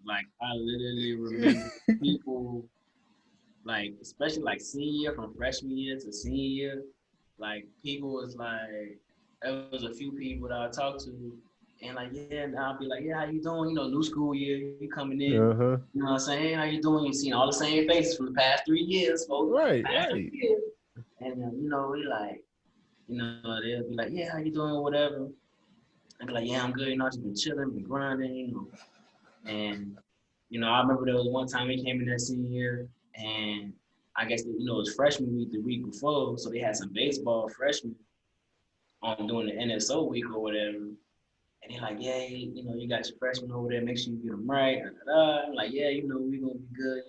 Like I literally remember people like, especially like senior year, from freshman year to senior year, like people was like, there was a few people that I talked to, and like, yeah, and I'll be like, yeah, how you doing? You know, new school year, you coming in, Uh-huh. you know what I'm saying? Hey, how you doing? You seen all the same faces from the past 3 years, folks, Right, past three right. years, and you know, we like, you know, they'll be like, yeah, how you doing, whatever. I'd be like, yeah, I'm good. You know, I just been chilling, been grinding, you know, and you know, I remember there was one time we came in that senior year, and I guess you know it was freshman week the week before, so they had some baseball freshmen on doing the NSO week or whatever. And they're like, yeah, you know, you got your freshmen over there. Make sure you get them right. Da, da, da. I'm like, yeah, you know, we gonna be good.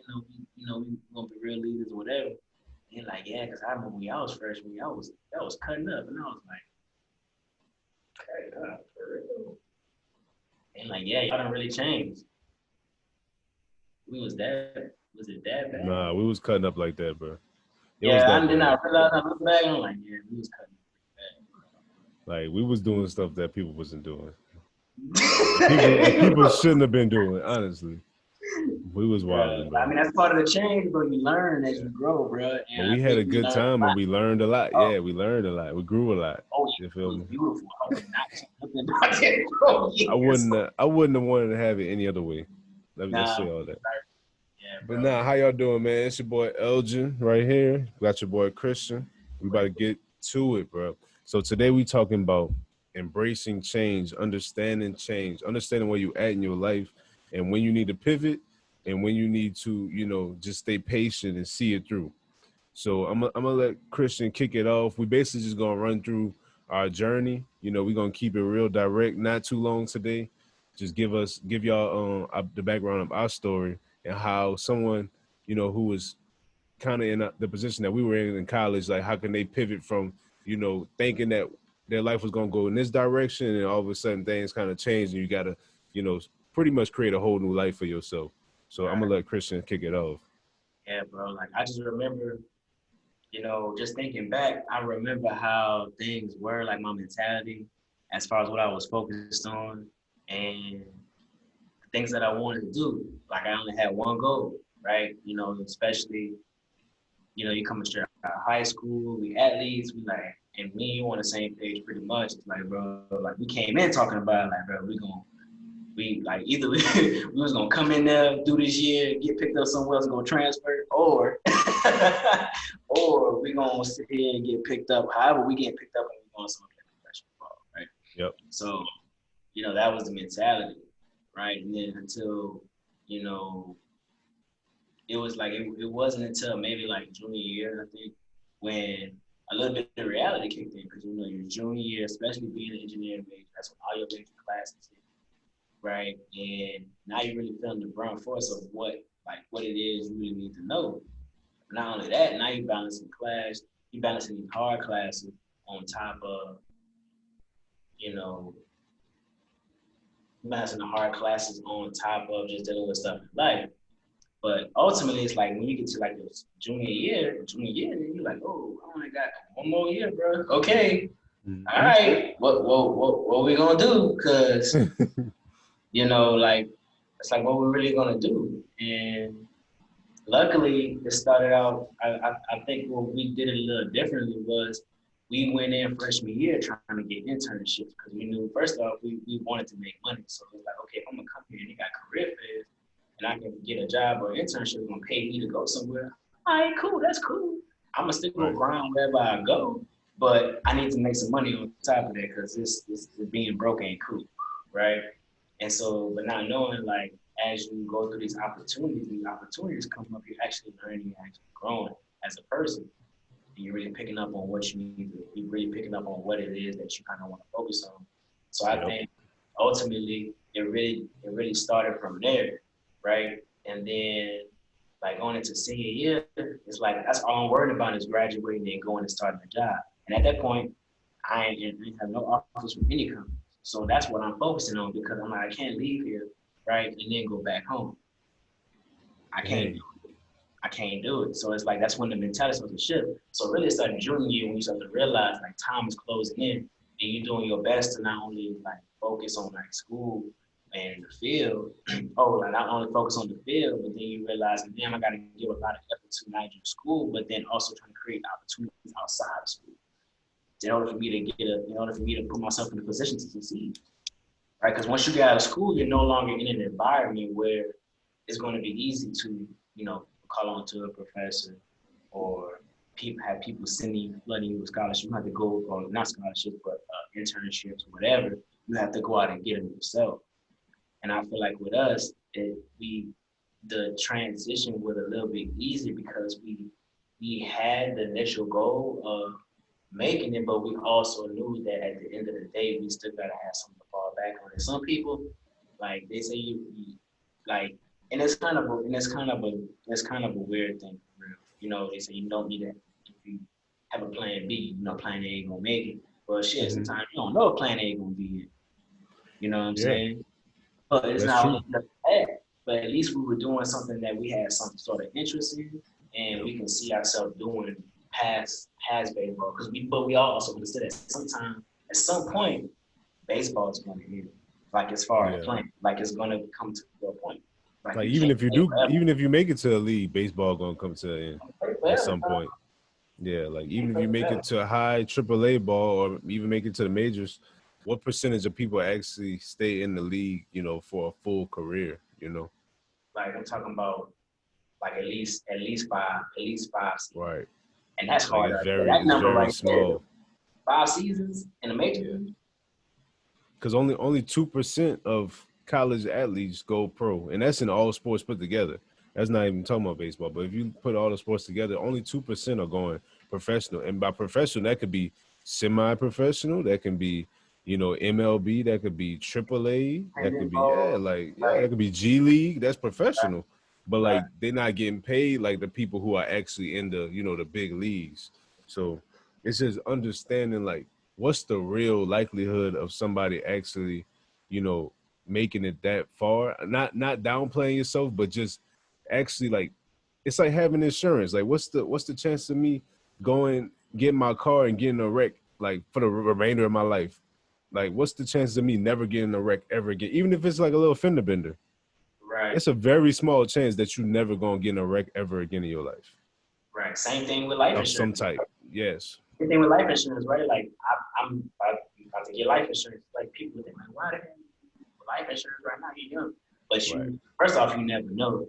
We gonna be real leaders or whatever. And they're like, yeah, because I remember when I was freshman, I was cutting up, and I was like, cutting up for real. And like, yeah, y'all done really changed. We was it that bad? Nah, we was cutting up like that, bro. It was Yeah, that and then I bad. realized I look back and I'm like, yeah, we was cutting Like we was doing stuff that people wasn't doing. And it people bad. shouldn't have been doing, honestly. We was Bro, wilding, I bro. mean, that's part of the change, bro. You learn as Yeah. you grow, bro. But And I we had think a we good learned a time and lot. we learned a lot. Oh, Yeah, we learned a lot. We grew a lot. oh, yeah, You it feel was me? beautiful. I would not take nothing about that, bro. Yes. I wouldn't have wanted to have it any other way. Let's Nah, say all that. yeah, But bro. now, how y'all doing, man? It's your boy Elgin right here. Got your boy Christian. We about to get to it, bro. So today we talking about embracing change, understanding where you at in your life, and when you need to pivot, and when you need to, just stay patient and see it through. So I'm gonna let Christian kick it off. We basically just gonna run through our journey. We're gonna keep it real direct, not too long today. Just give y'all the background of our story and how someone who was kind of in the position that we were in college, like how can they pivot from thinking that their life was gonna go in this direction, and all of a sudden things kind of change, and you gotta you know pretty much create a whole new life for yourself. So I'm Right. gonna let Christian kick it off. Yeah, bro. Like I just remember, you know, just thinking back, I remember how things were, like my mentality, as far as what I was focused on, and things that I wanted to do. Like I only had one goal, right? You know, especially, you know, you coming straight out of high school, we athletes, we like, and me, you on the same page pretty much. It's like, bro, like we came in talking about, like, bro, we like either we was gonna come in there, do this year, get picked up somewhere else, go transfer, or or we gonna sit here and get picked up. However, we get picked up and we going somewhere professional ball, right? Yep. So, you know, that was the mentality, right? And then until, you know, it was like it wasn't until maybe like junior year, I think, when a little bit of reality kicked in, because you know your junior year, especially being an engineering major, that's when all your major classes hit, right? And now you're really feeling the brunt force of what it is you really need to know. Not only that, now you're balancing these hard classes on top of, you know, balancing the hard classes on top of just dealing with stuff in life. But ultimately, it's like when you get to like your junior year, then you're like, oh, I only got one more year, bro. Okay, all Mm-hmm. right, what we gonna do? Cause you know, like it's like what we're really gonna do. And luckily, it started out. I think what we did it a little differently was we went in freshman year trying to get internships because we knew first off we wanted to make money. So it was like, okay, if I'm gonna come here and you got career fairs and I can get a job or an internship, gonna pay me to go somewhere. All right, cool, that's cool. I'm gonna still go Right. grind wherever I go, but I need to make some money on top of that because this being broke ain't cool, right? And so, but not knowing like as you go through these opportunities come up, you're actually learning, you're actually growing as a person. And you're really picking up on what you need to, you're really picking up on what it is that you kind of want to focus on. So I Yep. think ultimately it really started from there, right? And then like going into senior year, it's like that's all I'm worried about is graduating and going and starting a job. And at that point, I have no offers from any company. So that's what I'm focusing on because I'm like, I can't leave here, right? And then go back home. I can't Dang. I can't do it. So it's like that's when the mentality starts to shift. So really it's like junior year when you start to realize like time is closing in and you're doing your best to not only like focus on like school in the field, oh, like not only focus on the field, but then you realize, damn, I got to give a lot of effort to not just school, but then also trying to create opportunities outside of school in order for me to put myself in a position to succeed, right? Because once you get out of school, you're no longer in an environment where it's going to be easy to, call on to a professor or have people sending you, flooding you with scholarships. You have to go, or not scholarships, but internships, whatever. You have to go out and get them yourself. And I feel like with us, the transition was a little bit easier because we had the initial goal of making it, but we also knew that at the end of the day, we still gotta have something to fall back on. And some people, like they say, like, and it's kind of a weird thing for real. They say you don't need that if you have a plan B. Plan A ain't gonna make it. Well, shit, sometimes you don't know if plan A gonna be it. You know what I'm saying? But it's That's not true. only that, but at least we were doing something that we had some sort of interest in, and we can see ourselves doing past baseball. But we all also understood that at some point, baseball is going to end. Like as far as playing, like it's going to come to a point. Like even if you make it to a league, baseball gonna come to an end at some point. Yeah, like even if you make it to a high AAA ball or even make it to the majors, what percentage of people actually stay in the league, for a full career, Like I'm talking about like at least five seasons. Right. And that's like hard. it's That number very right small. there, 5 seasons in the major league. Because only 2% of college athletes go pro, and that's in all sports put together. That's not even talking about baseball. But if you put all the sports together, only 2% are going professional. And by professional, that could be semi-professional. That can be, MLB. That could be AAA. That could be that could be G League. That's professional. But like they're not getting paid like the people who are actually in the the big leagues. So it's just understanding like what's the real likelihood of somebody actually, making it that far? Not downplaying yourself, but just actually like it's like having insurance. Like what's the chance of me going getting my car and getting a wreck like for the remainder of my life? Like what's the chance of me never getting a wreck ever again? Even if it's like a little fender bender. Right. It's a very small chance that you never gonna get in a wreck ever again in your life. Right. Same thing with life Of some insurance. type. Yes. Same thing with life insurance, right? Like I'm about to get life insurance. Like people think like, why the hell life insurance right now? You're young. But first off, you never know.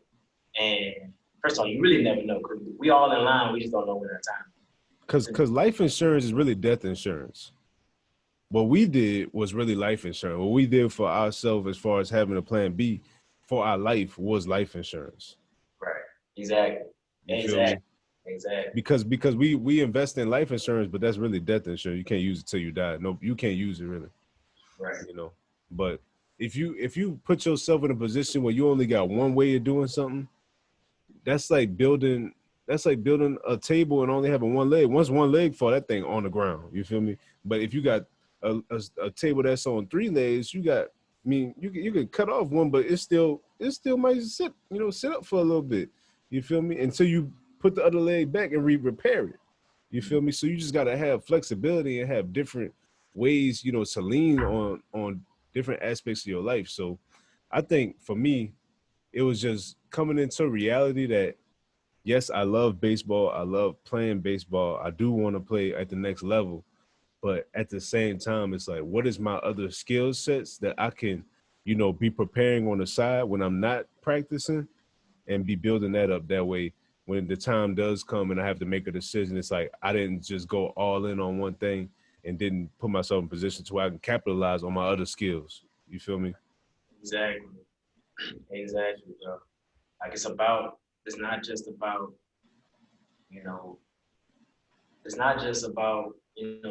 And first of all, you really never know because we all in line. We just don't know when our time. Because life insurance is really death insurance. What we did was really life insurance. What we did for ourselves as far as having a plan B for our life was life insurance. Right. Exactly. Exactly. Because we invest in life insurance, but that's really death insurance. You can't use it till you die. No, you can't use it really. Right. But if you put yourself in a position where you only got one way of doing something, that's like building a table and only having one leg. Once one leg fall, that thing on the ground. You feel me? But if you got a table that's on 3 legs, you could cut off one, but it still might sit up for a little bit. You feel me? Until you put the other leg back and repair it. You feel me? So you just gotta have flexibility and have different ways, to lean on different aspects of your life. So I think for me, it was just coming into reality that yes, I love baseball. I love playing baseball. I do want to play at the next level. But at the same time, it's like, what is my other skill sets that I can, be preparing on the side when I'm not practicing and be building that up that way. When the time does come and I have to make a decision, it's like I didn't just go all in on one thing and didn't put myself in position to where I can capitalize on my other skills. You feel me? Exactly, bro. Like it's not just about,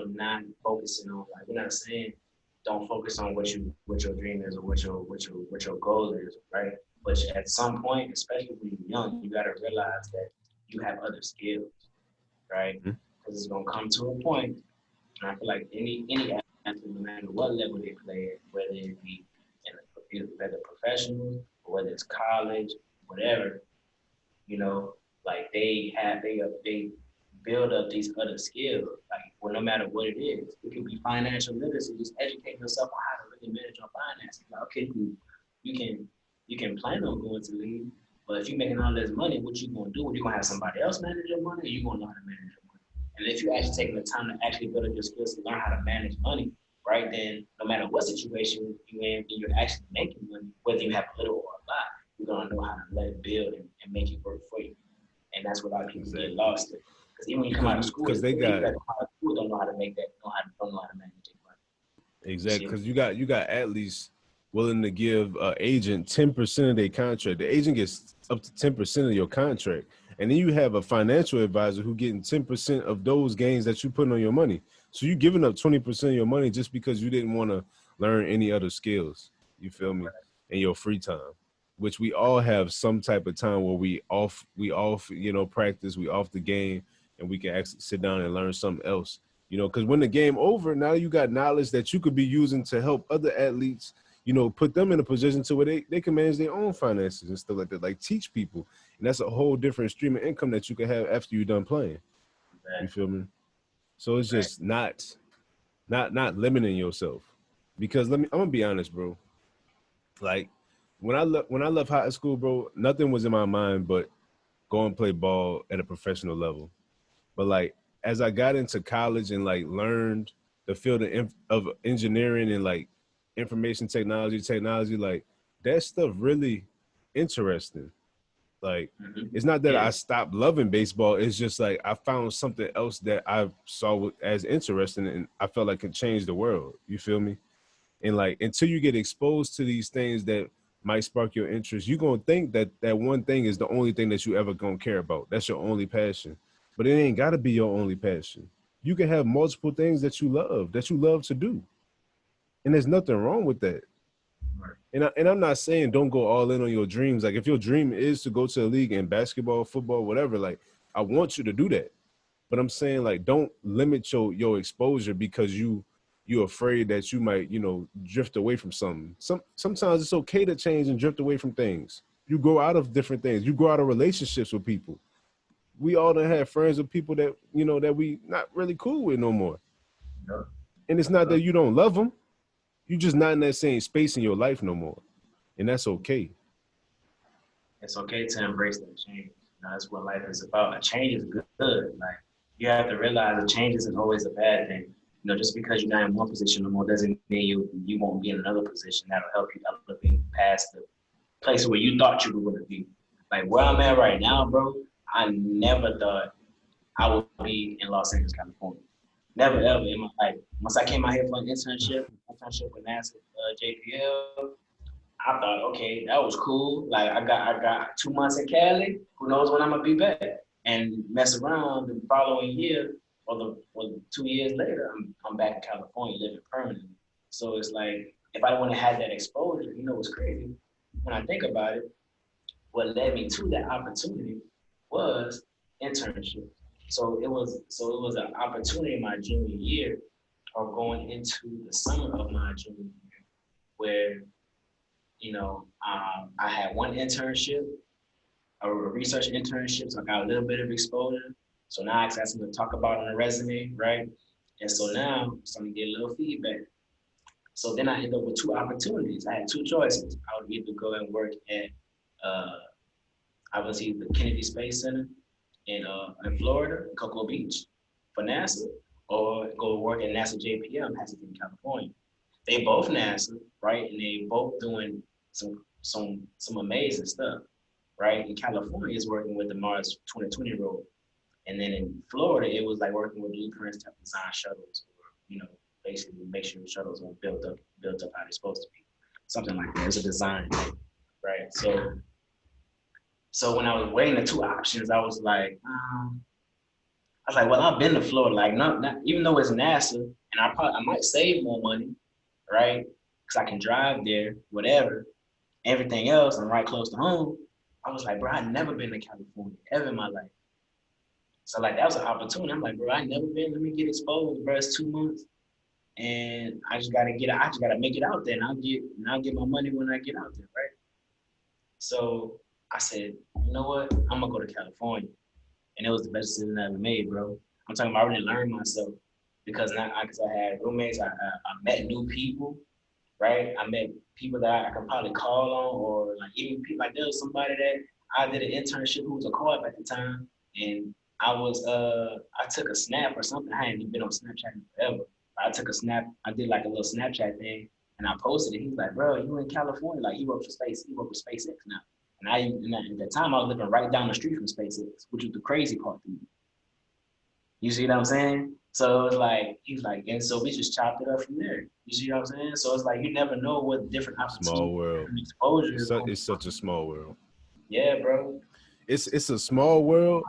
not focusing on like we're not saying don't focus on what your dream is or what your goal is, right? But at some point, especially when you're young, you gotta realize that you have other skills, right? Because it's gonna come to a point, and I feel like any athlete, no matter what level they play at, whether it be whether professional or whether it's college, whatever, like they build up these other skills. Like, well, no matter what it is, it could be financial literacy, just educate yourself on how to really manage your finances. Like, okay, cool. you can plan on going to league, but if you're making all this money, what you gonna do? You gonna have somebody else manage your money, or you gonna learn how to manage your money? And if you're actually taking the time to actually build up your skills to learn how to manage money, right? Then no matter what situation you're in, and you're actually making money, whether you have a little or a lot, you're gonna know how to let it build and make it work for you. And that's what a lot of people get lost in. Because even when you come out of school, because they got people don't know how to make that, don't know how to manage their money. exactly because you got athletes willing to give an agent 10% of their contract. The agent gets up to 10% of your contract, and then you have a financial advisor who getting 10% of those gains that you put on your money. So you giving up 20% of your money just because you didn't want to learn any other skills. You feel me? In your free time, which we all have some type of time where we off, practice, we off the game, and we can actually sit down and learn something else. Because when the game over, now you got knowledge that you could be using to help other athletes, put them in a position to where they can manage their own finances and stuff like that, like teach people. And that's a whole different stream of income that you can have after you're done playing. You feel me? So it's just not limiting yourself. Because I'm gonna be honest, bro. Like when I left high school, bro, nothing was in my mind but go and play ball at a professional level. But like as I got into college and like learned the field of engineering and like information technology, like that stuff really interesting. Like it's not that I stopped loving baseball. It's just like I found something else that I saw as interesting and I felt like it changed the world. You feel me? And like until you get exposed to these things that might spark your interest, you're gonna think that that one thing is the only thing that you ever gonna care about. That's your only passion. But it ain't gotta be your only passion. You can have multiple things that you love to do. And there's nothing wrong with that. And I'm not saying don't go all in on your dreams. Like if your dream is to go to a league in basketball, football, whatever, like I want you to do that. But I'm saying like don't limit your exposure because you're afraid that you might, drift away from something. Sometimes it's okay to change and drift away from things. You grow out of different things. You grow out of relationships with people. We all done have friends with people that, that we not really cool with no more. And it's not that you don't love them. You're just not in that same space in your life no more. And that's okay. It's okay to embrace that change. That's what life is about. A change is good. Like you have to realize a change isn't always a bad thing. Just because you're not in one position no more doesn't mean you won't be in another position that'll help you elevate past the place where you thought you were going to be. Like where I'm at right now, bro, I never thought I would be in Los Angeles, California. Never ever in my life. Once I came out here for an internship with NASA JPL, I thought, okay, that was cool. Like I got 2 months in Cali. Who knows when I'm gonna be back? And mess around the following year or 2 years later, I'm back in California living permanently. So it's like if I wouldn't have had that exposure, what's crazy? When I think about it, what led me to that opportunity was internship. So it was an opportunity in my junior year or going into the summer of my junior year where, I had one internship, a research internship, so I got a little bit of exposure. So now I got something to talk about on the resume, right? And so now I'm starting to get a little feedback. So then I ended up with 2 opportunities. I had 2 choices. I would either go and work at, obviously, the Kennedy Space Center in Florida, Cocoa Beach, for NASA, or go work at NASA JPL in Pasadena, California. They both NASA, right? And they both doing some amazing stuff, right? In California, it's working with the Mars 2020 rover. And then in Florida, it was like working with blueprints to design shuttles, or, basically make sure the shuttles are built up how they're supposed to be. Something like that. It's a design thing, right? So when I was weighing the 2 options, I was like, well, I've been to Florida, like not even though it's NASA, and I might save more money, right? Because I can drive there, whatever. Everything else, I'm right close to home. I was like, bro, I've never been to California ever in my life. So like that was an opportunity. I'm like, bro, I never been. Let me get exposed, bro. It's 2 months, and I just gotta make it out there, and I'll get my money when I get out there, right? So I said, you know what? I'm gonna go to California, and it was the best decision I ever made, bro. I'm talking about I really learned myself because I had roommates. I met new people. right? I met people that I could probably call on, or like even people like there was somebody that I did an internship who was a co-op at the time, and I took a snap or something. I hadn't been on Snapchat in forever. I took a snap. I did like a little Snapchat thing, and I posted it. He's like, "Bro, you in California? Like he works for Space. He works for SpaceX now." And at the time I was living right down the street from SpaceX, which was the crazy part to me. You see what I'm saying? So it's like he's like, and so we just chopped it up from there. You see what I'm saying? So it's like you never know what different opportunities Small world. and exposure It's is going. it's such a small world. Yeah, bro. It's a small world,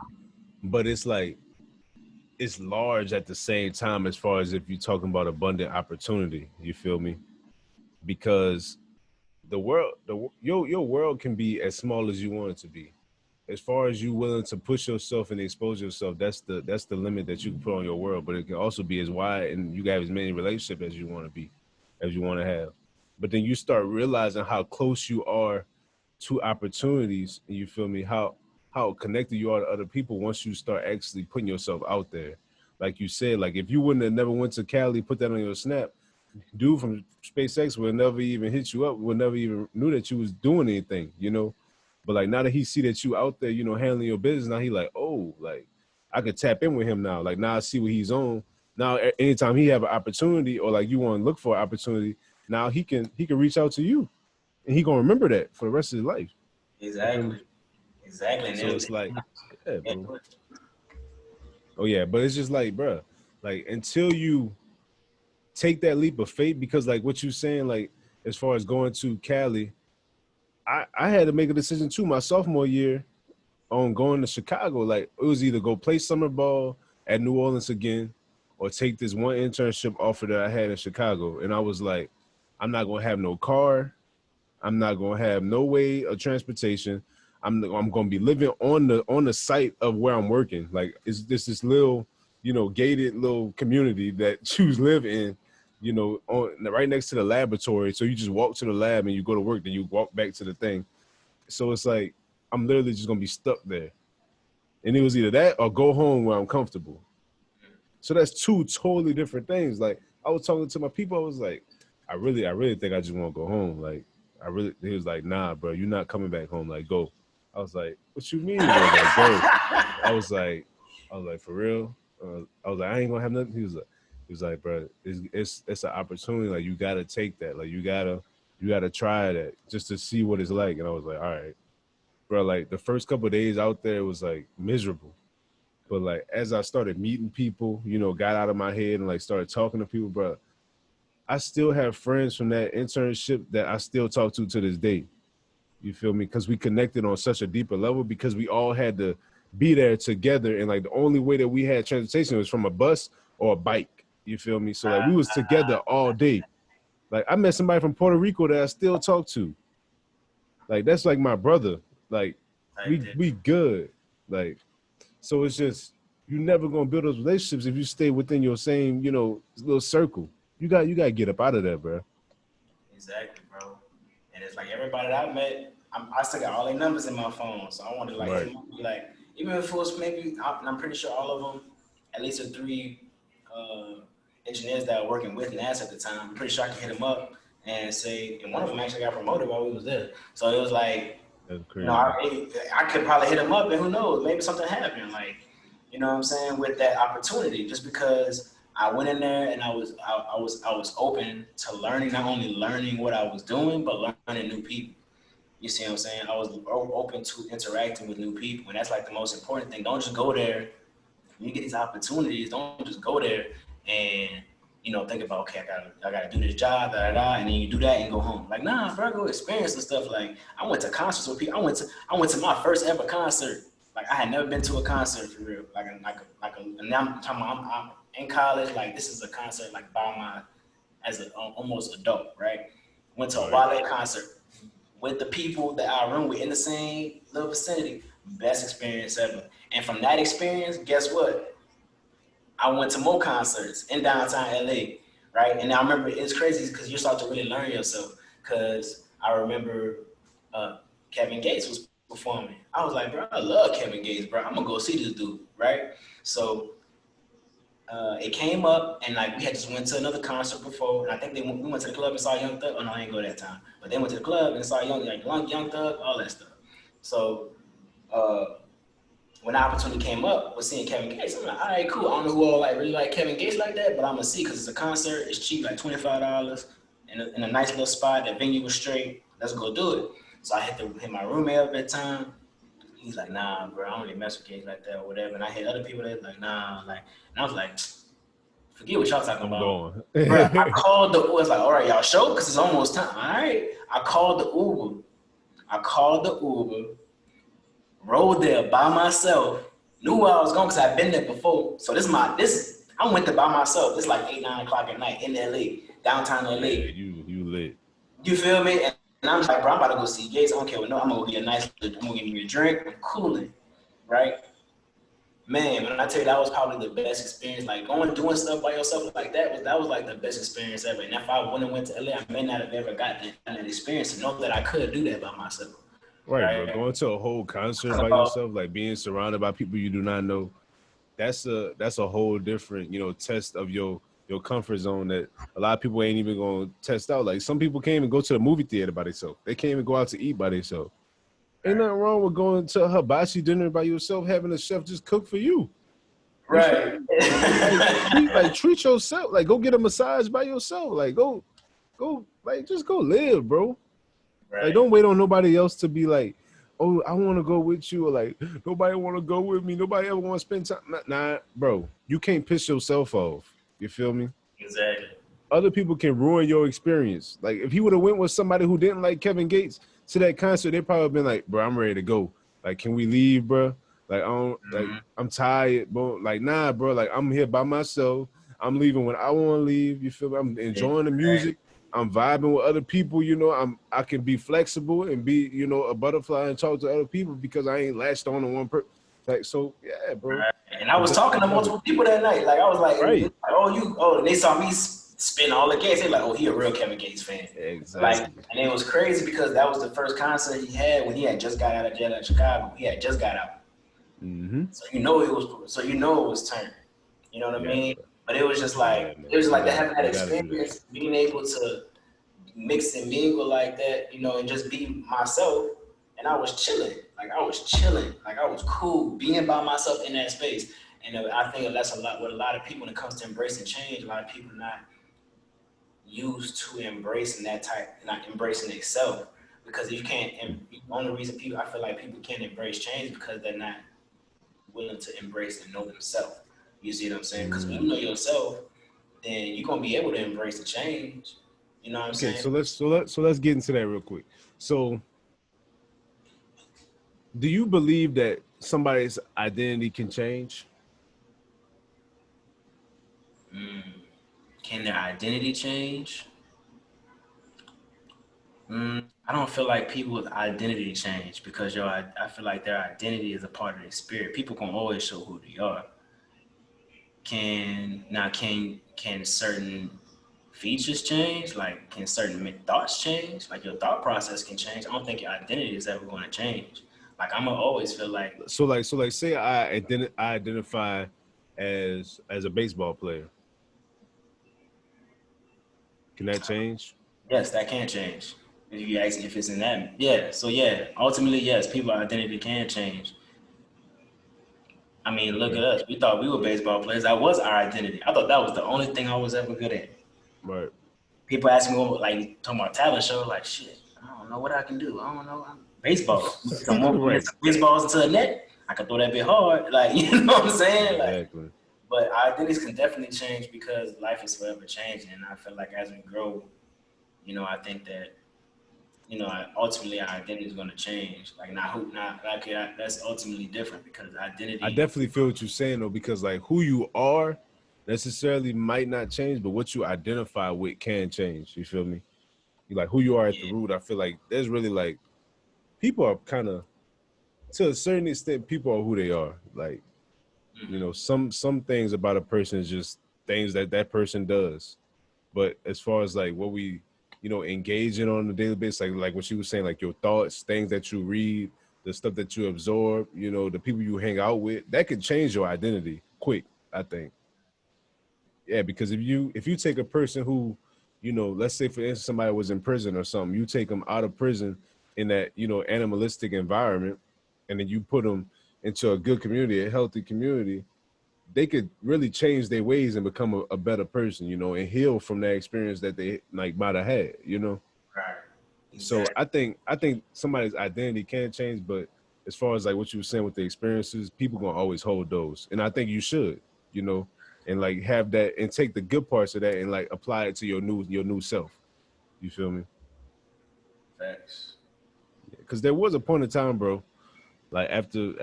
but it's like it's large at the same time as far as if you're talking about abundant opportunity. You feel me? Because your world can be as small as you want it to be. As far as you willing to push yourself and expose yourself, that's the limit that you can put on your world. But it can also be as wide, and you can have as many relationships as you want to be, as you want to have. But then you start realizing how close you are to opportunities, and you feel me, how connected you are to other people once you start actually putting yourself out there. Like you said, like if you wouldn't have never went to Cali, put that on your snap, dude from SpaceX would never even hit you up, would never even knew that you was doing anything, you know. But like now that he see that you out there, you know, handling your business, now he like, oh, like I could tap in with him now. Like now I see what he's on. Now anytime he have an opportunity or like you want to look for an opportunity, now he can reach out to you, and he gonna remember that for the rest of his life. You feel me? Exactly. Exactly. And So it, it's like, yeah, yeah, bro. Oh yeah, but it's just like, bro, like until you take that leap of faith, because like what you saying, like as far as going to Cali, I had to make a decision too my sophomore year on going to Chicago. Like it was either go play summer ball at New Orleans again or take this one internship offer that I had in Chicago. And I was like, I'm not gonna have no car. I'm not gonna have no way of transportation. I'm gonna be living on the site of where I'm working. Like it's this little, you know, gated little community that you live in, you know, on right next to the laboratory. So you just walk to the lab and you go to work, then you walk back to the thing. So it's like I'm literally just gonna be stuck there. And it was either that or go home where I'm comfortable. So that's two totally different things. Like I was talking to my people, I was like, I really think I just want to go home. Like he was like, nah, bro, you're not coming back home. Like go. I was like, what you mean? He was like, go. I was like, for real. I was like, I ain't gonna have nothing. He was like, bro, it's an opportunity. Like you gotta take that. Like you gotta try that just to see what it's like. And I was like, all right, bro. Like the first couple of days out there was like miserable. But like as I started meeting people, you know, got out of my head and like started talking to people, bro, I still have friends from that internship that I still talk to this day. You feel me? Because we connected on such a deeper level because we all had to be there together, and like the only way that we had transportation was from a bus or a bike. You feel me? So like we was together all day. Like I met somebody from Puerto Rico that I still talk to. Like that's like my brother. Like type we good. Like so it's just you never gonna build those relationships if you stay within your same, you know, little circle. You gotta get up out of that, bro. exactly, bro. And it's like everybody that I met, I still got all their numbers in my phone. So I wanted to like hit Right. them up, be like, even if it was maybe, I'm pretty sure all of them, at least the three uh, engineers that were working with NASA at the time, I'm pretty sure I could hit them up and say, and one of them actually got promoted while we was there. So it was like, That's you know, crazy. I could probably hit him up, and who knows, maybe something happened. Like, you know what I'm saying, with that opportunity, just because I went in there and I was open to learning, not only learning what I was doing, but learning new people. You see what I'm saying? I was open to interacting with new people, and that's like the most important thing. Don't just go there when you get these opportunities. Don't just go there and think about, okay, I gotta do this job, and then you do that and go home. Like, nah, bro, go experience and stuff. Like, I went to concerts with people. I went to my first ever concert. Like, I had never been to a concert for real. And now I'm talking about, I'm in college. Like, this is a concert like by my as an almost adult, right? Went to a Right. Wale concert with the people that I run with in the same little vicinity. Best experience ever. And from that experience, guess what? I went to more concerts in downtown LA, right? And I remember it's crazy because you start to really learn yourself. Because I remember Kevin Gates was performing. I was like, bro, I love Kevin Gates, bro. I'm gonna go see this dude, right? So it came up, and like we had just went to another concert before, and I think we went to the club and saw Young Thug. Oh no, I ain't go that time, but they went to the club and saw Young Thug, all that stuff. So when the opportunity came up with seeing Kevin Gates, I'm like, all right, cool. I don't know who all like really like Kevin Gates like that, but I'm gonna see because it's a concert. It's cheap, like $25 in a nice little spot. That venue was straight. Let's go do it. So I hit my roommate up at that time. He's like, nah, bro, I don't really mess with Gates like that or whatever. And I hit other people that like, nah, like, and I was like, forget what y'all talking I'm about. going. Bro, I called the Uber. I was like, all right, y'all show? Because it's almost time. All right. I called the Uber, rode there by myself, knew where I was going because I'd been there before. So I went there by myself. It's like 8, 9 o'clock at night in LA, downtown LA. Yeah, you lit. You feel me? And I'm just like, bro, I'm about to go see Gates. I don't care what, no, I'm going to get I'm going to give me a drink. I'm cooling, right? Man, when I tell you that was probably the best experience, like doing stuff by yourself like that was like the best experience ever. And if I wouldn't have went to LA, I may not have ever gotten that experience to know that I could do that by myself. Right, bro. Going to a whole concert by yourself, like being surrounded by people you do not know, that's a whole different, test of your comfort zone that a lot of people ain't even gonna test out. Like some people can't even go to the movie theater by themselves. They can't even go out to eat by themselves. Ain't nothing wrong with going to a hibachi dinner by yourself, having a chef just cook for you. Right. like treat yourself. Like go get a massage by yourself. Like go, like just go live, bro. Right. Like don't wait on nobody else to be like, oh, I want to go with you, or like nobody want to go with me. Nobody ever want to spend time. Nah, bro. You can't piss yourself off. You feel me? Exactly. Other people can ruin your experience. Like if he would have went with somebody who didn't like Kevin Gates to that concert, they probably been like, bro, I'm ready to go. Like, can we leave, bro? Like, like I'm tired, bro. Like, nah, bro. Like, I'm here by myself. I'm leaving when I want to leave. You feel me? I'm enjoying the music. I'm vibing with other people. I can be flexible and be, a butterfly and talk to other people because I ain't latched on to one person. Like, so yeah, bro. Right. And I was talking to multiple people that night. Like, I was like, right. They saw me spin all the Gates. They like, oh, he a real Kevin Gates fan. Exactly. Like, and it was crazy because that was the first concert he had when he had just got out of jail in Chicago. He had just got out. Mm-hmm. So it was turned. You know what I mean? But it was just like having that experience, being able to mix and mingle like that, and just be myself. And I was chilling. Like I was cool being by myself in that space. And I think that's what a lot of people when it comes to embracing change, a lot of people not used to embracing not embracing itself. Because you can't, and the only reason I feel like people can't embrace change because they're not willing to embrace and know themselves. You see what I'm saying? Because when you know yourself, then you're gonna be able to embrace the change. You know what I'm saying? So let's get into that real quick. So do you believe that somebody's identity can change? Can their identity change? I don't feel like people's identity change because I feel like their identity is a part of their spirit. People can always show who they are. Can certain features change? Like can certain thoughts change? Like your thought process can change. I don't think your identity is ever going to change. Like I'm gonna always feel like so say I identify as a baseball player. Can that change? Yes, that can change. If you ask if it's in that, yeah. So yeah, ultimately yes, people's identity can change. I mean, look at us. We thought we were baseball players. That was our identity. I thought that was the only thing I was ever good at. Right. People ask me, like, talking about talent show, like, shit, I don't know what I can do. I don't know. Baseball. Some more baseballs into a net. I can throw that bit hard. Like, you know what I'm saying? Like, exactly. But our identities can definitely change because life is forever changing. And I feel like as we grow, I think that, ultimately our identity is going to change. Like, that's ultimately different because identity. I definitely feel what you're saying, though, because, like, who you are necessarily might not change, but what you identify with can change. You feel me? Like, who you are at the root, I feel like there's really, like, people are kind of, to a certain extent, people are who they are. Like, some things about a person is just things that person does. But as far as, like, what we, engage in on a daily basis, like what she was saying, like your thoughts, things that you read, the stuff that you absorb, the people you hang out with, that could change your identity quick, I think. Yeah, because if you take a person who, let's say for instance somebody was in prison or something, you take them out of prison in that animalistic environment, and then you put them into a good community, a healthy community, they could really change their ways and become a better person, and heal from that experience that they like might have had. Right. So Exactly. I think somebody's identity can change, but as far as like what you were saying with the experiences, people gonna always hold those, and I think you should, you know, and like have that and take the good parts of that and like apply it to your new self. You feel me? Facts. Because there was a point in time, bro. Like after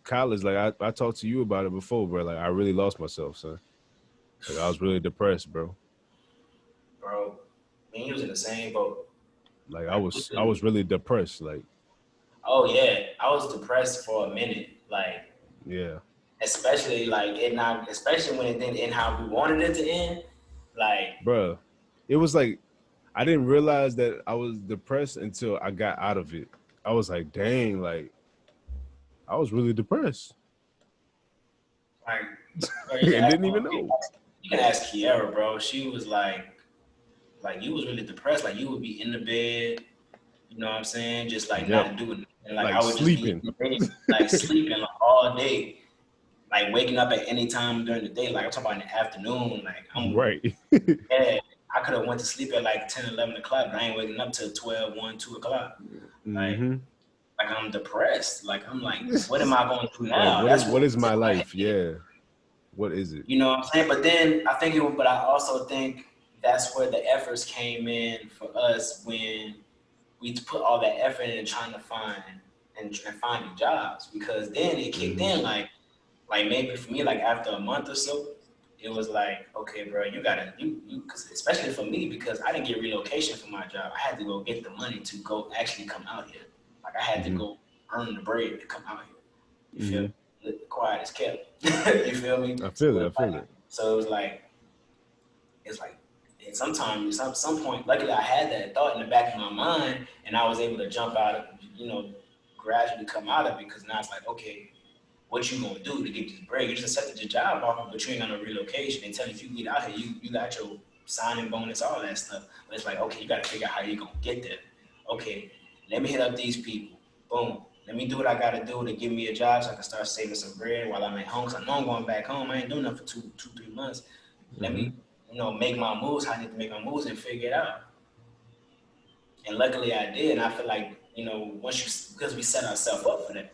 college, like I talked to you about it before, bro. Like I really lost myself, son. Like I was really depressed, bro. Bro, me and you was in the same boat. Like I Like, was I was really depressed. Like oh yeah, I was depressed for a minute. Like, yeah, especially like it not, especially when it didn't end how we wanted it to end. Like, bro. It was like I didn't realize that I was depressed until I got out of it. I was like, dang, like I was really depressed like, bro, and didn't even know. you can ask Kiara, bro. She was like you was really depressed. Like you would be in the bed, you know what I'm saying, just like Yep, not doing, and like like I would just be sleeping. in the bed, like sleeping like, all day, like waking up at any time during the day. Like I'm talking about in the afternoon. Like I'm, Right. yeah, I could have went to sleep at like 10, 11 o'clock, but I ain't waking up till 12, 1, 2 o'clock. Like, Mm-hmm. like I'm depressed. Like I'm like, what am I going to do Like now? what is That's what what is was in my my life? head. Yeah. What is it? You know what I'm saying? But then I think but I also think that's where the efforts came in for us when we put all that effort in trying to find and finding jobs, because then it kicked Mm-hmm. in like maybe for me, like after a month or so, it was like, okay, bro, you gotta cause especially for me, because I didn't get relocation for my job. I had to go get the money to go actually come out here. Like I had to Mm-hmm. go earn the bread to come out here. You feel Mm-hmm. me? Quiet as kept. You feel me? I feel it. I feel Like, it. so it was like, it's like, and sometimes, some point, luckily I had that thought in the back of my mind, and I was able to jump out of, gradually come out of it, because now it's like, okay, what you gonna do to get this break? You just accepted your job offer, but you ain't got no relocation. And tell you if you get out here, you got your signing bonus, all that stuff. But it's like, okay, you got to figure out how you gonna get there. Okay, let me hit up these people. Boom. Let me do what I gotta do to give me a job so I can start saving some bread while I'm at home. Cause I know I'm going back home. I ain't doing nothing for 3 months. Let Mm-hmm. me, make my moves. How I need to make my moves and figure it out. And luckily I did. And I feel like, because we set ourselves up for that.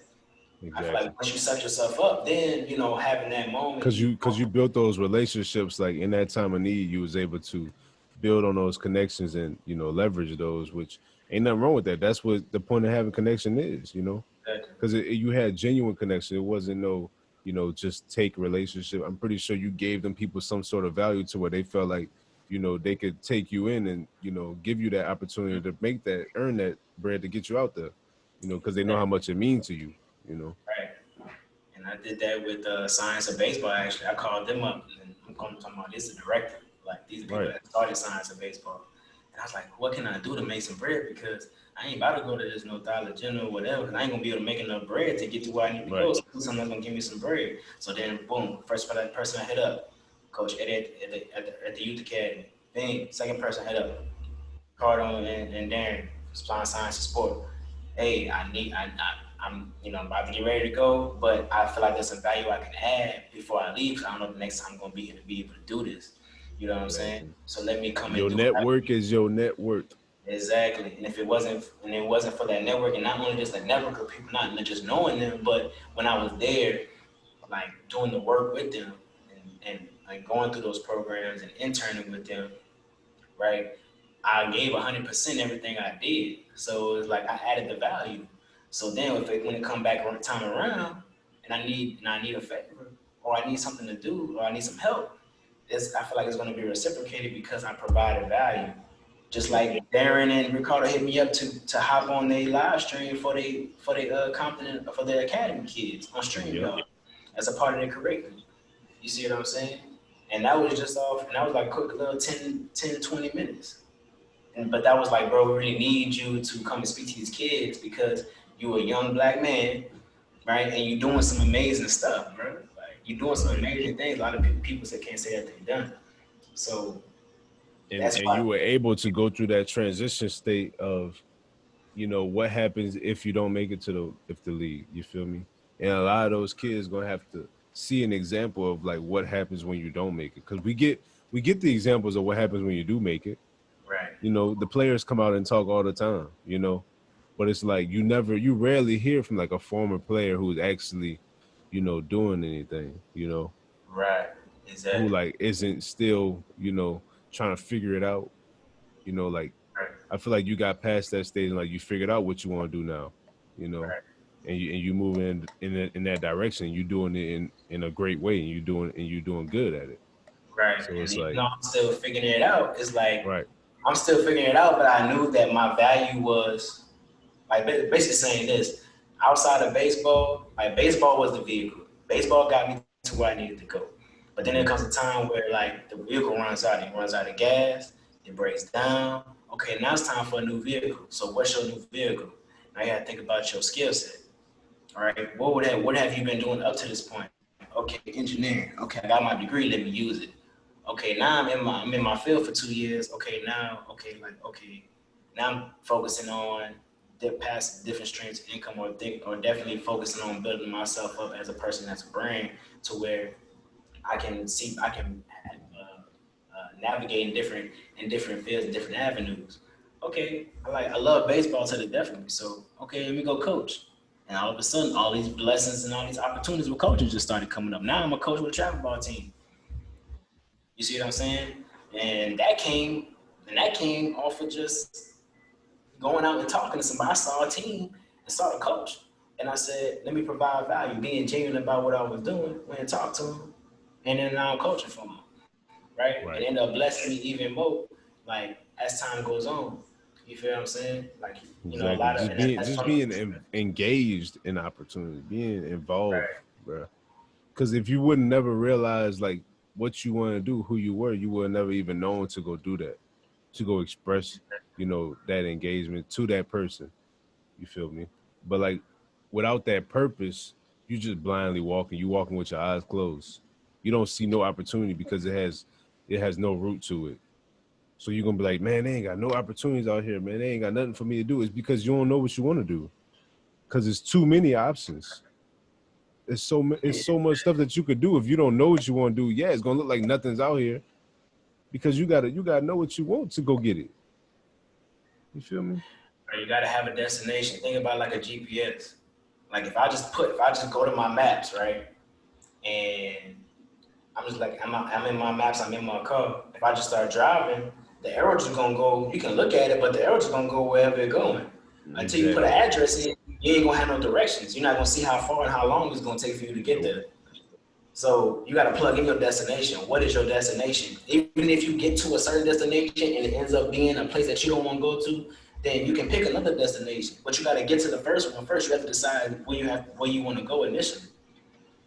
I feel Exactly. like once you set yourself up, then having that moment, Cause you built those relationships like in that time of need, you was able to build on those connections and leverage those, which ain't nothing wrong with that. That's what the point of having connection is. Because you had genuine connection. It wasn't no just take relationship. I'm pretty sure you gave them people some sort of value to where they felt like they could take you in and give you that opportunity to make that earn that bread to get you out there. Because they know how much it means to you. right. And I did that with Science of Baseball. Actually, I called them up, and I'm talking about this is the director. Like these are people Right. that started Science of Baseball. And I was like, what can I do to make some bread? Because I ain't about to go to this no Dollar General or whatever, because I ain't gonna be able to make enough bread to get to where I need to go. Right. So something that's gonna give me some bread. So then, boom, first person I hit up, Coach Eddie at the Youth Academy. Bing, second person I hit up, Cardo and Darren, supplying science and sport. Hey, I'm about to get ready to go, but I feel like there's some value I can add before I leave. 'Cause I don't know if the next time I'm gonna be here to be able to do this. You know what I'm saying? Exactly. So let me come and Your do what I network is your net worth. exactly. And if it wasn't for that network, and not only just a network of people, not just knowing them, but when I was there, like doing the work with them and like going through those programs and interning with them, right? I gave 100% everything I did. So it's like I added the value. So then when it come back time around and I need a favor or I need something to do or I need some help, I feel like it's gonna be reciprocated because I provided value. Just like Darren and Ricardo hit me up to hop on their live stream for they competent for their academy kids on Yep. StreamYard as a part of their curriculum. You see what I'm saying? And that was just off, and that was like a quick little 20 minutes. But that was like, bro, we really need you to come and speak to these kids because you a young black man, right? And you're doing some amazing stuff, bro. Like you're doing some Right. amazing things. A lot of people that can't say that they've done. So And that's you why. were able to go through that transition state of, what happens if you don't make it to the league. You feel me? And a lot of those kids gonna have to see an example of like what happens when you don't make it. Because we get the examples of what happens when you do make it. Right. The players come out and talk all the time. But it's like you rarely hear from like a former player who's actually, doing anything, Right. who Exactly. like isn't still, trying to figure it out. Like Right. I feel like you got past that stage and like you figured out what you want to do now, you know, Right. and you move in that direction. You doing it in a great way, and you doing good at it. Right. So And it's even like, though I'm still figuring it out, it's like right, I'm still figuring it out, but I knew that my value was like basically saying this. Outside of baseball, like baseball was the vehicle. Baseball got me to where I needed to go. But then there hmm comes a time where like the vehicle runs out. It runs out of gas. It breaks down. Okay, now it's time for a new vehicle. So what's your new vehicle? Now you got to think about your skill set. All right, what have you been doing up to this point? Okay, engineering. Okay, I got my degree. Let me use it. Okay, now I'm in my field for 2 years. Okay, now I'm focusing on past different streams of income, or definitely focusing on building myself up as a person, as a brand, to where I can navigate in different fields, different avenues. Okay, I love baseball to the death of me. So okay, let me go coach. And all of a sudden, all these blessings and all these opportunities with coaching just started coming up. Now I'm a coach with a travel ball team. You see what I'm saying? And that came off of just going out and talking to somebody. I saw a team and saw the coach. And I said, let me provide value, being genuine about what I was doing, went and talked to him, and then now I'm coaching for him, right? And right, end up blessing me even more, like as time goes on. You feel what I'm saying? Like, a exactly. lot of, Just and being that's just funny. being engaged in opportunity, being involved, Right, bro. Because if you would never realize like what you want to do, who you were, you would never even known to go do that, to go express, that engagement to that person. You feel me? But like without that purpose, you just blindly walking. You walking with your eyes closed. You don't see no opportunity because it has no root to it. So you're gonna be like, man, they ain't got no opportunities out here, man. They ain't got nothing for me to do. It's because you don't know what you want to do. Because it's too many options. It's so much stuff that you could do. If you don't know what you want to do, yeah, it's gonna look like nothing's out here because you gotta know what you want to go get it. You feel me? right. You got to have a destination. Think about like a GPS. Like if I just go to my maps, right, and I'm just like I'm in my maps. I'm in my car. If I just start driving, the arrow just gonna go. You can look at it, but the arrow just gonna go wherever it's going. Until you put an Exactly. address in, you ain't gonna have no directions. You're not gonna see how far and how long it's gonna take for you to get Nope. there. So you got to plug in your destination. What is your destination? Even if you get to a certain destination and it ends up being a place that you don't want to go to, then you can pick another destination. But you got to get to the first one first. You have to decide where you want to go initially.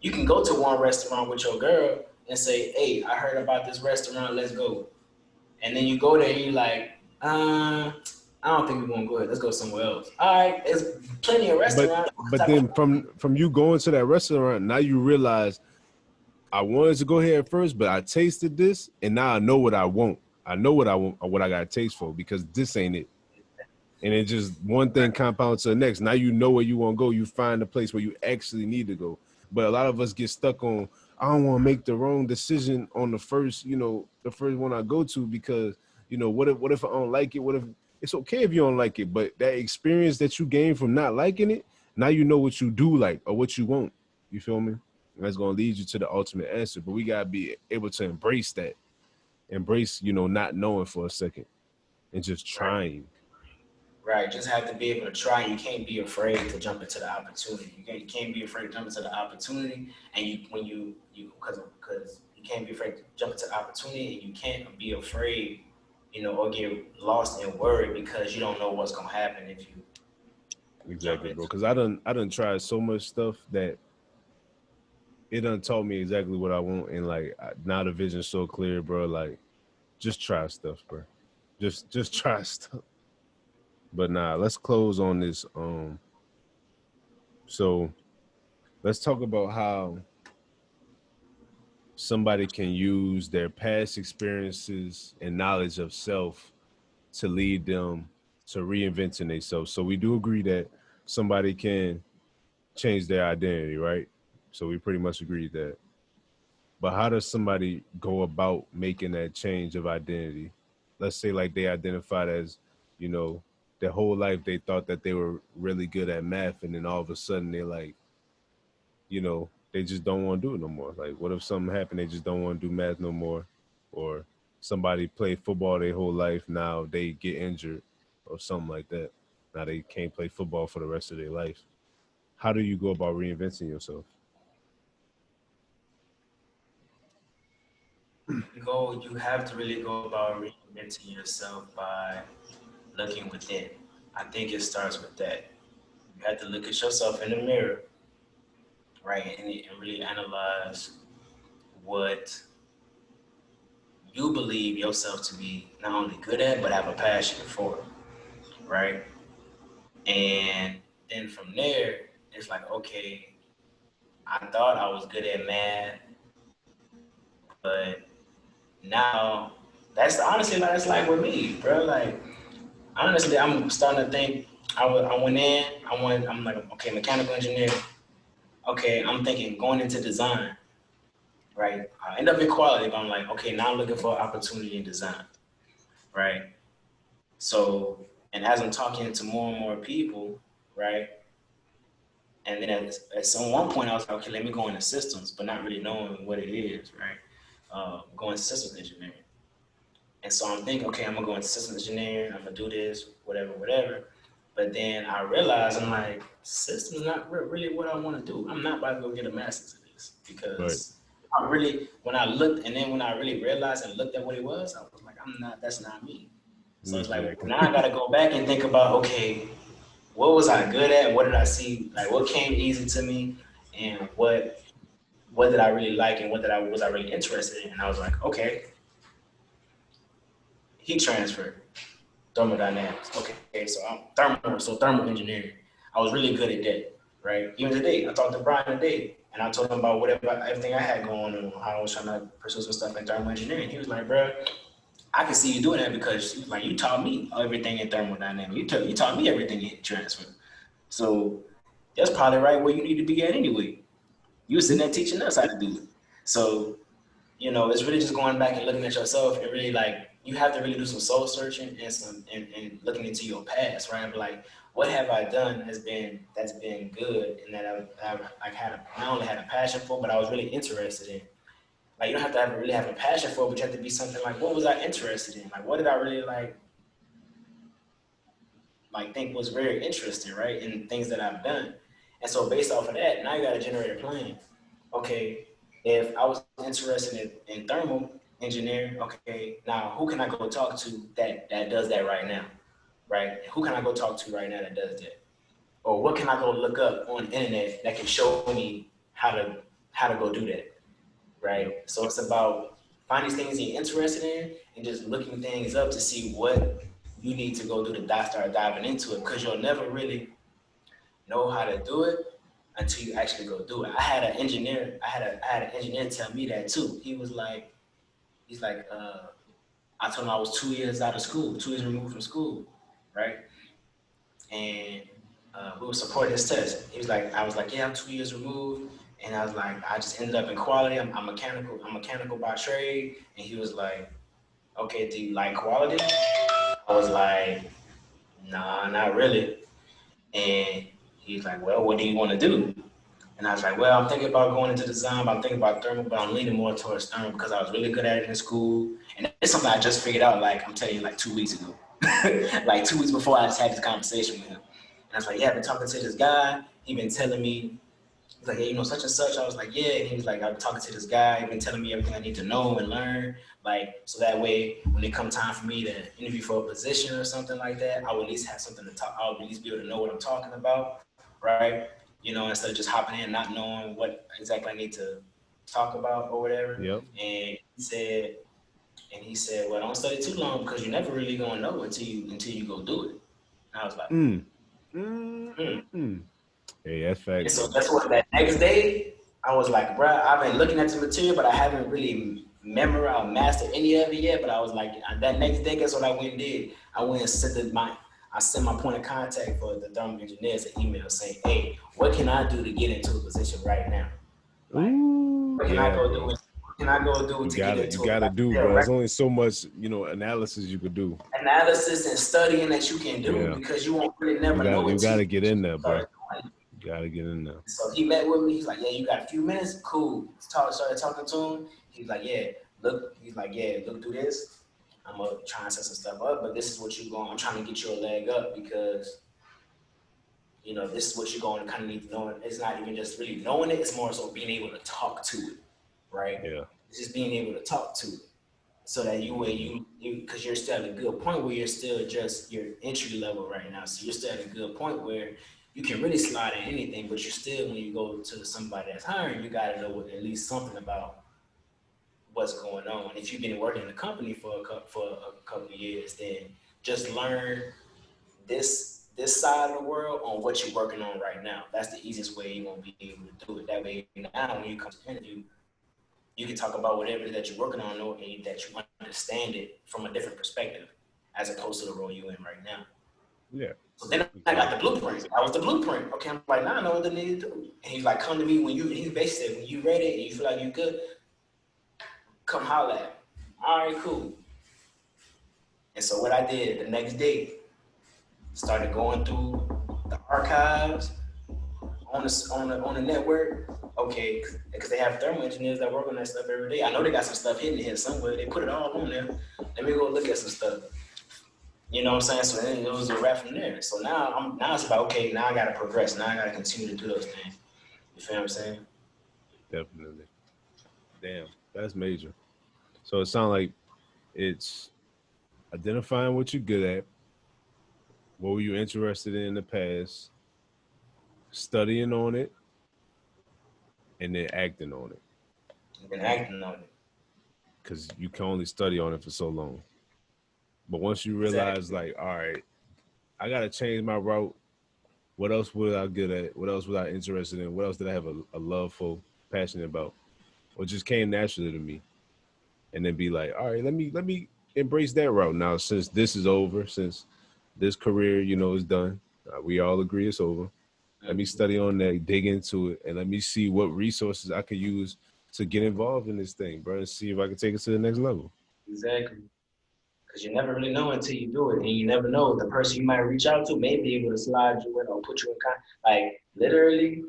You can go to one restaurant with your girl and say, "Hey, I heard about this restaurant. Let's go." And then you go there and you're like, I don't think we want to go ahead. Let's go somewhere else. All right, there's plenty of But restaurants. but then from you going to that restaurant, now you realize I wanted to go here at first, but I tasted this, and now I know what I want. I know what I want, what I got to taste for, because this ain't it. And it just one thing compounds to the next. Now you know where you want to go. You find the place where you actually need to go. But a lot of us get stuck on, I don't want to make the wrong decision on the first one I go to, because what if I don't like it? What if it's okay if you don't like it? But that experience that you gain from not liking it, now you know what you do like or what you want. You feel me? And that's gonna lead you to the ultimate answer. But we gotta be able to embrace that. Embrace, not knowing for a second and just Right. trying. Right, just have to be able to try. You can't be afraid to jump into the opportunity. You can't be afraid to jump into the opportunity, and because you can't be afraid to jump into the opportunity, and you can't be afraid, or get lost and worried because you don't know what's gonna happen if you jump Exactly, bro. into Because it. I done tried so much stuff that it done taught me exactly what I want, and like now the vision's so clear, bro. Like just try stuff, bro. Just try stuff. But nah, let's close on this. So let's talk about how somebody can use their past experiences and knowledge of self to lead them to reinventing themselves. So we do agree that somebody can change their identity, right? So we pretty much agree that. But how does somebody go about making that change of identity? Let's say like they identified as, you know, their whole life they thought that they were really good at math, and then all of a sudden they're like, you know, they just don't want to do it no more. Like, what if something happened? They just don't want to do math no more, or somebody played football their whole life, now they get injured or something like that. Now they can't play football for the rest of their life. How do you go about reinventing yourself? You have to really go about reinventing yourself by looking within. I think it starts with that. You have to look at yourself in the mirror, right, and really analyze what you believe yourself to be not only good at, but have a passion for, right? And then from there, it's like, okay, I thought I was good at math, but now that's like with me, bro. Like, honestly, I'm starting to think I went in, I'm like, okay, mechanical engineer. Okay, I'm thinking going into design, right? I end up in quality, but I'm like, okay, now I'm looking for opportunity in design, right? So, and as I'm talking to more and more people, right? And then at some one point, I was like, okay, let me go into systems, but not really knowing what it is, right? Going into systems engineering. And so I'm thinking, okay, I'm gonna go into systems engineering, I'm gonna do this, whatever, whatever. But then I realized I'm like, systems not really what I want to do. I'm not about to go get a master's in this Right. because I really, when I looked, and then when I really realized and looked at what it was, I was like, that's not me. So it's like Exactly. now I gotta go back and think about, okay, what was I good at? What did I see? Like what came easy to me, and what did I really like, and what did I was I really interested in? And I was like, okay, heat transfer, thermodynamics. Okay, so I'm thermal engineering. I was really good at that, right? Even today, I talked to Brian today, and I told him about everything I had going on, how I was trying to pursue some stuff in thermal engineering. He was like, bro, I can see you doing that because like you taught me everything in thermodynamics. You taught me everything in heat transfer. So that's probably right where you need to be at anyway. You were sitting there teaching us how to do it. So, it's really just going back and looking at yourself and really like you have to really do some soul searching and looking into your past, right? But like, what have I done that's been good and that I've not only had a passion for, but I was really interested in. Like, you don't have to really have a passion for, but you have to be something like, what was I interested in? Like, what did I really think was very interesting, right? In things that I've done. And so based off of that, now you got to generate a plan. Okay, if I was interested in thermal engineering, okay, now who can I go talk to that does that right now, right? Who can I go talk to right now that does that? Or what can I go look up on the internet that can show me how to go do that, right? Yep. So it's about finding things you're interested in and just looking things up to see what you need to go do to start diving into it, because you'll never really know how to do it until you actually go do it. I had an engineer tell me that too. He's like, I told him I was 2 years out of school, 2 years removed from school, right? And we were supporting this test. I was like, yeah, I'm 2 years removed. And I was like, I just ended up in quality. I'm mechanical by trade. And he was like, okay, do you like quality? I was like, nah, not really. And he's like, well, what do you want to do? And I was like, well, I'm thinking about going into design, but I'm thinking about thermal, but I'm leaning more towards thermal because I was really good at it in school. And it's something I just figured out, like, I'm telling you, like 2 weeks ago. Like 2 weeks before I just had this conversation with him. And I was like, yeah, I've been talking to this guy. He been telling me, he's like, yeah, such and such. I was like, yeah. And he was like, I've been talking to this guy. He's been telling me everything I need to know and learn. Like, so that way, when it come time for me to interview for a position or something like that, I would at least have something to talk. I would at least be able to know what I'm talking about, right? Instead of just hopping in, not knowing what exactly I need to talk about or whatever. Yep. And he said, well, don't study too long because you're never really gonna know until you go do it. And I was like, Mm. Mm. hmm. Mm. Mm. Hey, that's And facts, so bro. that's what that next day I was like, bro, I've been looking at the material, but I haven't really memorized or mastered any of it yet. But I was like, that next day, guess what I went and did? I went and I sent my point of contact for the thermal engineers an email saying, hey, what can I do to get into a position right now? Like, Ooh, what can I yeah, go do? bro. What can I go do to get You into gotta do, bro. a There's only so much, analysis you could do. analysis and studying that you can do Yeah. because you won't really never know You it till gotta you get in there, bro. start doing it. You gotta get in there. So he met with me. He's like, yeah, you got a few minutes? Cool. Started talking to him. He's like, yeah, look through this. I'm gonna try and set some stuff up, but this is what you're going. I'm trying to get you a leg up because this is what you're going to kind of need to know. It's not even just really knowing it; it's more so being able to talk to it, right? Yeah. It's just being able to talk to it, so that because you're still at a good point where you're still just your entry level right now. So you're still at a good point where you can really slide in anything, but you're still, when you go to somebody that's hiring, you got to know at least something about what's going on. If you've been working in a company for a couple of years, then just learn this side of the world on what you're working on right now. That's the easiest way you're gonna be able to do it. That way, now when you come to interview, you can talk about whatever it is that you're working on, and that you understand it from a different perspective, as opposed to the role you're in right now. Yeah. So then I got the blueprint. I was the blueprint. Okay, I'm like, now I know what I need to do. And he's like, come to me he basically said, when you ready and you feel like you're good, come holler at me. All right, cool. And so what I did the next day, started going through the archives on the network. Okay, because they have thermal engineers that work on that stuff every day. I know they got some stuff hidden here somewhere. They put it all on there. Let me go look at some stuff. You know what I'm saying? So then it was a wrap from there. So now it's about, okay, now I gotta progress. Now I gotta continue to do those things. You feel what I'm saying? Definitely. Damn, that's major. So it sounds like it's identifying what you're good at, what were you interested in the past, studying on it, and then acting on it. You've been acting on it. Because you can only study on it for so long. But once you realize, like, all right, I got to change my route. What else was I good at? What else was I interested in? What else did I have a love for, passionate about? Or just came naturally to me. And then be like, all right, let me embrace that route now, since this is over, since this career, is done. We all agree it's over. Let me study on that, dig into it, and let me see what resources I could use to get involved in this thing, bro, and see if I can take it to the next level. Exactly. Because you never really know until you do it, and you never know the person you might reach out to may be able to slide you in or put you in contact. Like literally,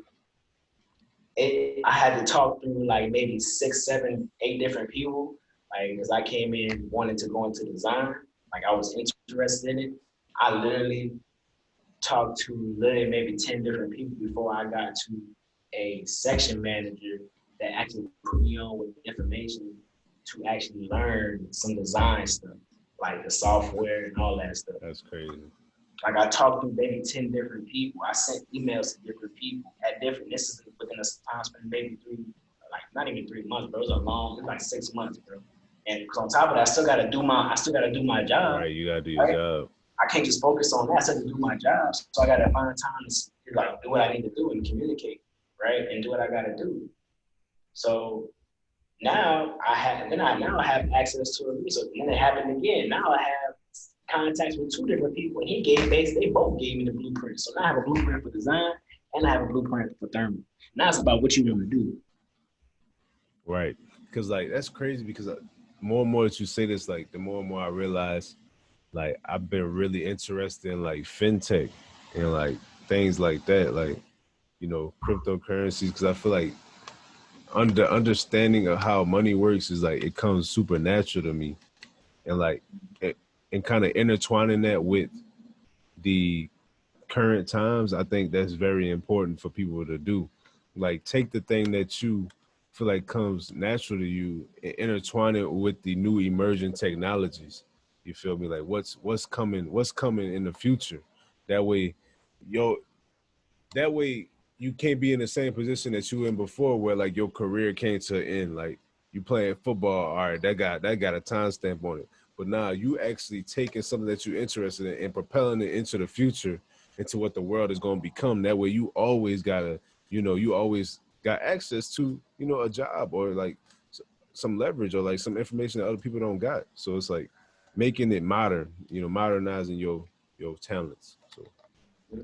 I had to talk through like maybe 6, 7, 8 different people. Like, because I came in wanting to go into design, like I was interested in it. I literally talked to maybe 10 different people before I got to a section manager that actually put me on with information to actually learn some design stuff, like the software and all that stuff. That's crazy. Like I talked to maybe 10 different people. I sent emails to different people at different, this is within a time span, maybe not even 3 months, bro. It was like 6 months, bro. And because on top of that, I still gotta do my job. Right, you gotta do your job. I can't just focus on that. I still have to do my job. So I gotta find time to do what I need to do and communicate, right? And do what I gotta do. So now I have access to a resource. And then it happened again. Now I have contacts with 2 different people, and they both gave me the blueprint. So now I have a blueprint for design and I have a blueprint for thermal. Now it's about what you want to do. Right. Because like that's crazy, because more and more that you say this, like the more and more I realize, like I've been really interested in like fintech and like things like that, like cryptocurrencies, because I feel like understanding of how money works is like it comes supernatural to me, and like and kind of intertwining that with the current times, I think that's very important for people to do. Like take the thing that you feel like comes natural to you and intertwine it with the new emerging technologies. You feel me? Like what's coming in the future. That way, that way you can't be in the same position that you were in before, where like your career came to an end. Like you playing football, all right, that got a timestamp on it. But now you actually taking something that you're interested in and propelling it into the future, into what the world is going to become. That way you always got access to, you know, a job or like some leverage or like some information that other people don't got. So it's like making it modern, you know, modernizing your talents. So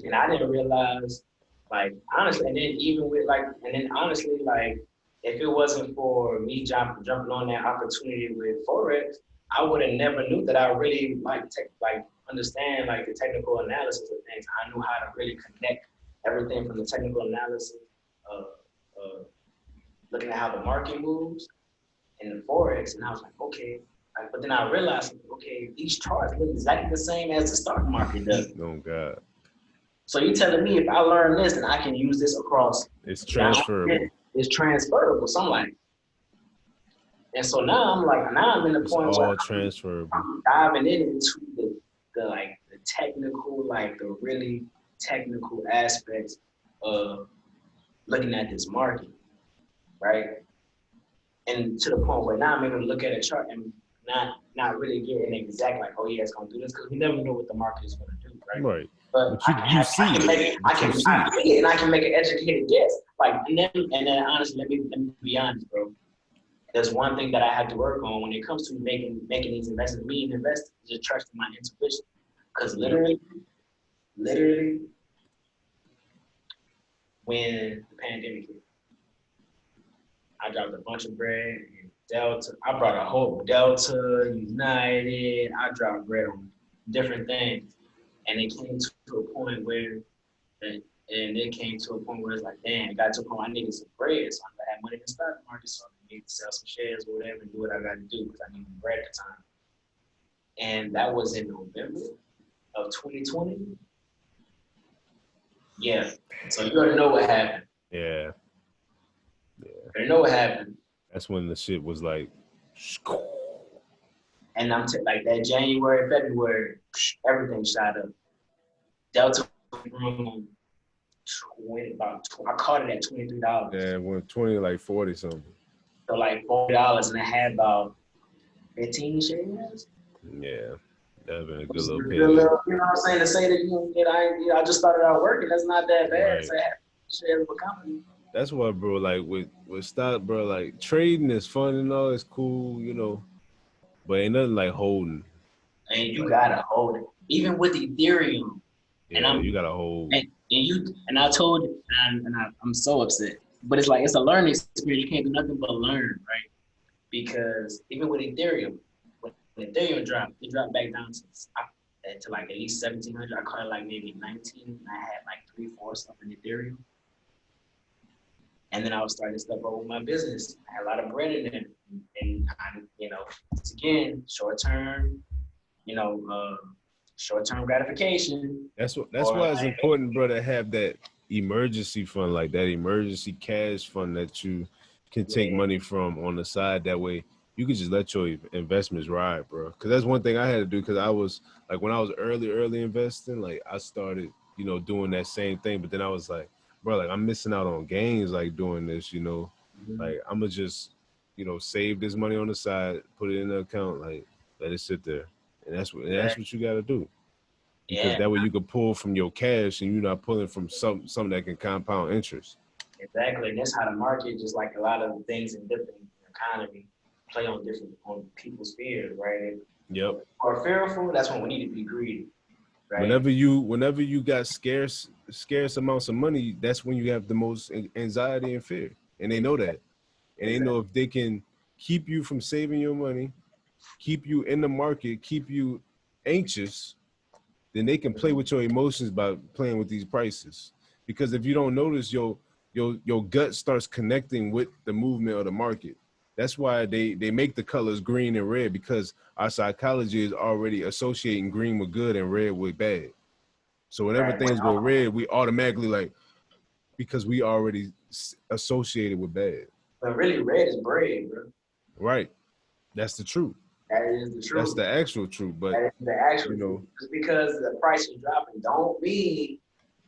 And I didn't realize, like, honestly, and then even with like, and then honestly, like, if it wasn't for me jumping on that opportunity with Forex, I would have never knew that I really like understand like the technical analysis of things. I knew how to really connect everything from the technical analysis of looking at how the market moves and the Forex, and I was like, okay. But then I realized, okay, these charts look exactly the same as the stock market does. oh God. So you're telling me if I learn this, then I can use this across. It's transferable. It's transferable. So I'm like, and so now I'm in the It's point all where transferable. I'm diving into the like the technical, like the really technical aspects of looking at this market, right? And to the point where now I'm able to look at a chart and not really get an exact like, oh yeah, it's gonna do this, because we never know what the market is gonna do, right? Right. But I can see it, and I can make an educated guess. Like, and then honestly, let me be honest, bro. There's one thing that I have to work on when it comes to making these investments. Me and investors, just trusting my intuition, because literally, when the pandemic hit, I dropped a bunch of bread in Delta. I brought a whole Delta, United. I dropped bread on different things, and it came to a point where. It's like, damn, it got to a point where I needed some bread. So I had money in the stock market, so I needed to sell some shares or whatever and do what I got to do because I needed bread at the time. And that was in November of 2020. Yeah. So you already know what happened. Yeah. You already know what happened. That's when the shit was like. And I'm like that January, February, everything shot up. Delta from 20, I caught it at $23. Yeah, went 20, like 40 something. So like $40, and I had about 15 shares. Yeah, that'd been a good little pay. You know what I'm saying? To say that you get, I just started out working. That's not that bad. Right. So I have shares of a company. That's why, bro. Like with stock, bro. Like trading is fun and all. It's cool, you know, but ain't nothing like holding. And you gotta hold it, even with Ethereum. Yeah, and you gotta hold. And I told, I'm so upset. But it's like it's a learning experience. You can't do nothing but learn, right? Because even with Ethereum, when Ethereum dropped, it dropped back down to like at least 1,700. I caught it like maybe 19. And I had like 3-4 stuff in Ethereum. And then I was starting to step over with my business. I had a lot of bread in it. And it's again, short-term gratification. That's why it's important, bro, to have that emergency fund, like that emergency cash fund that you can take money from on the side. That way you can just let your investments ride, bro. Because that's one thing I had to do, because I was like, when I was early investing, like I started, you know, doing that same thing. But then I was like, bro, like I'm missing out on gains, like doing this, you know. Like I'm gonna just, you know, save this money on the side, put it in the account, like let it sit there. And that's what you gotta do. Because that way you can pull from your cash and you're not pulling from something that can compound interest. Exactly. And that's how the market, just like a lot of things in different economy, play on people's fears, right? Yep. Or fearful, that's when we need to be greedy. Right? Whenever you got scarce amounts of money, that's when you have the most anxiety and fear. And they know that. And they know if they can keep you from saving your money, keep you in the market, keep you anxious, then they can play with your emotions by playing with these prices. Because if you don't notice, your gut starts connecting with the movement of the market. That's why they make the colors green and red, because our psychology is already associating green with good and red with bad. So whenever things go red, we automatically like, because we already associated with bad. But really, red is brave, bro. Right. That's the truth. That is the truth. That's the actual truth. But that is the actual truth. Just because the price is dropping don't mean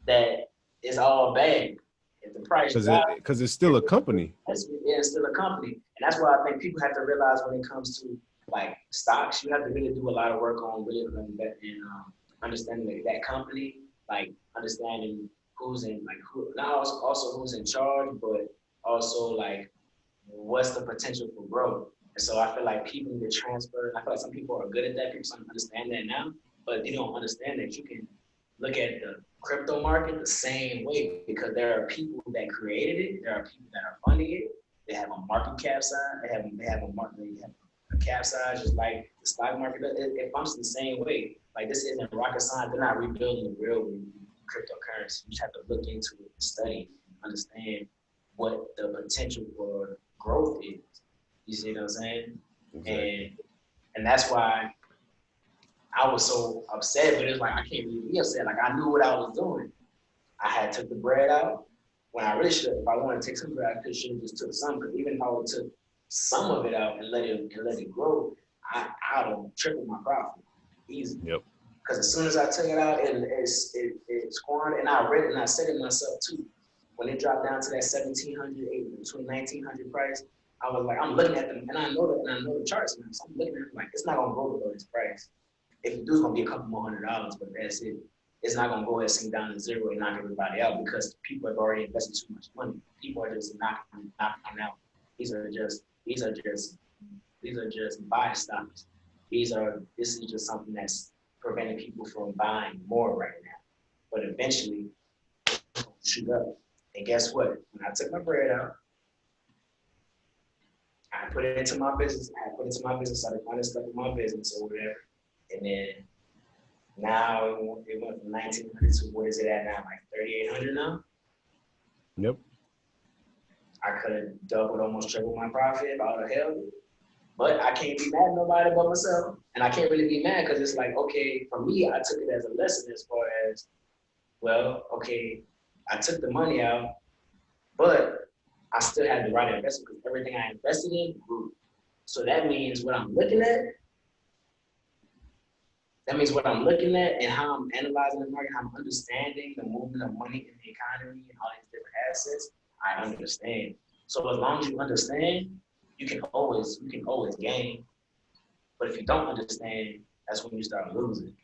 that it's all bad. If the price drops, because it's still a company. It's still a company. And that's why I think people have to realize when it comes to like stocks, you have to really do a lot of work on really understanding that company, like understanding who's in, like who, not also who's in charge, but also like what's the potential for growth. And so I feel like people need to transfer. I feel like some people are good at that. People understand that now, but they don't understand that you can look at the crypto market the same way because there are people that created it. There are people that are funding it. They have a market cap size. They have a cap size just like the stock market. It functions the same way. Like this isn't rocket science. They're not rebuilding the real cryptocurrency. You just have to look into it, study, understand what the potential for growth is. You see what I'm saying? Exactly. And that's why I was so upset, but it's like I can't really be upset. Like I knew what I was doing. I had took the bread out when I really should. If I wanted to take some bread, I should have just took some. Because even if I would took some of it out and let it grow, I'd have tripled my profit easy. Yep. Because as soon as I took it out, it squandered, and I read it and I said it myself too. When it dropped down to that 1,700, between 1,900 price, I was like, I'm looking at them, and I know the charts now. So I'm looking at them like it's not gonna go below this price. If it does, gonna be a couple more $100, but that's it. It's not gonna go ahead and sink down to zero and knock everybody out because people have already invested too much money. People are just knocking out. These are just buy stocks. This is just something that's preventing people from buying more right now. But eventually, it's gonna shoot up. And guess what? When I took my bread out, I put it into my business. Started finding stuff in my business or whatever. And then now it went from 1,900 to what is it at now? Like 3,800 now? Yep. I could have doubled, almost tripled my profit if I would have held it. But I can't be mad at nobody but myself. And I can't really be mad because it's like, okay, for me, I took it as a lesson as far as, well, okay, I took the money out, but I still had the right investment because everything I invested in grew. So that means what I'm looking at, and how I'm analyzing the market, how I'm understanding the movement of money in the economy and all these different assets, I understand. So as long as you understand, you can always gain. But if you don't understand, that's when you start losing.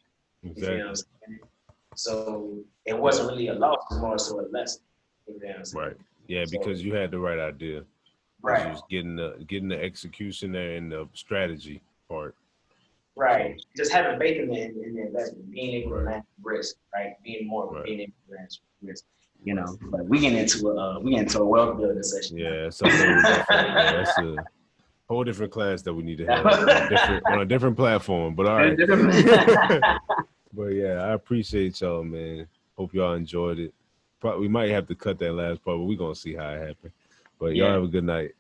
Exactly. You know what I'm saying? So it wasn't really a loss, it was more so a lesson. You know what I'm saying? Right. Yeah, because you had the right idea. Right. You was getting the execution there and the strategy part. Right. So, just having faith in the investment, being able to manage risk, right? Being able to manage risk. You know, but we get into a wealth building session. Yeah, that's something different. Yeah, that's a whole different class that we need to have on a different platform. But all right. But yeah, I appreciate y'all, man. Hope y'all enjoyed it. We might have to cut that last part, but we're gonna see how it happens. But y'all have a good night.